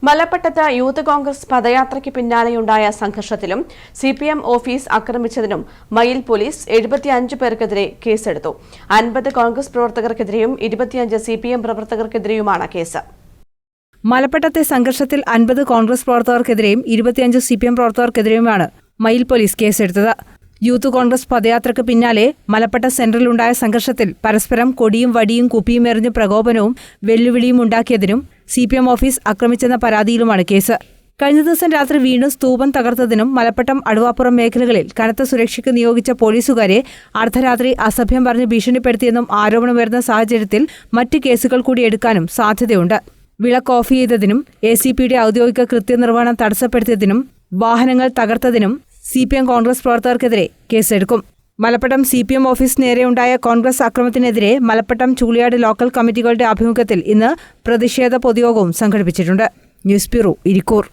മലപ്പട്ടത്ത് youth Congress പദയാത്രയ്ക്ക് പിന്നാലെയുണ്ടായ സംഘർഷത്തിലും CPM office ആക്രമിച്ചതിനും മയിൽ police 75 പേർക്കെതിരെ കേസെടുത്തു. 50 കോൺഗ്രസ് പ്രവർത്തകർക്കെതിരെയും 25 സിപിഎം പ്രവർത്തകർക്കെതിരെയുമാണ് കേസ്. മലപ്പട്ടത്തെ സംഘർഷത്തിൽ 50 കോൺഗ്രസ് പ്രവർത്തകർക്കെതിരെയും 25 സിപിഎം പ്രവർത്തകർക്കെതിരെയുമാണ് മയിൽ പോലീസ് കേസെടുത്തത്. യൂത്ത് കോൺഗ്രസ് പദയാത്രയ്ക്ക് പിന്നാലെ മലപ്പട്ട സെന്ററിലുണ്ടായ സംഘർഷത്തിൽ പരസ്പരം കൊടിയും വടിയും കുപ്പിയും എറിഞ്ഞ് പ്രകോപനവും വെല്ലുവിളിയും ഉണ്ടാക്കിയതിനും സിപിഎം ഓഫീസ് ആക്രമിച്ചെന്ന പരാതിയിലുമാണ് കേസ്. കഴിഞ്ഞ ദിവസം രാത്രി വീണ്ടും സ്തൂപം തകർത്തതിനും മലപ്പട്ടം അടുവാപ്പുറം മേഖലകളിൽ കനത്ത സുരക്ഷയ്ക്ക് നിയോഗിച്ച പോലീസുകാരെ അർദ്ധരാത്രി അസഭ്യം പറഞ്ഞ് ഭീഷണിപ്പെടുത്തിയെന്നും ആരോപണമുയർന്ന സാഹചര്യത്തിൽ മറ്റ് കേസുകൾ കൂടി എടുക്കാനും സാധ്യതയുണ്ട്. വിളക്ക് ഓഫ് ചെയ്തതിനും എസിപിയുടെ ഔദ്യോഗിക കൃത്യനിർവഹണം തടസ്സപ്പെടുത്തിയതിനും വാഹനങ്ങൾ തകർത്തതിനും സിപിഎം കോൺഗ്രസ് പ്രവർത്തകർക്കെതിരെ കേസെടുക്കും. മലപ്പട്ടം സിപിഎം ഓഫീസ് നേരെയുണ്ടായ കോൺഗ്രസ് അക്രമത്തിനെതിരെ മലപ്പട്ടം ചൂളിയാട് ലോക്കൽ കമ്മിറ്റികളുടെ ആഭിമുഖ്യത്തിൽ ഇന്ന് പ്രതിഷേധ പൊതുയോഗവും സംഘടിപ്പിച്ചിട്ടുണ്ട്. News bureau, Irikkur.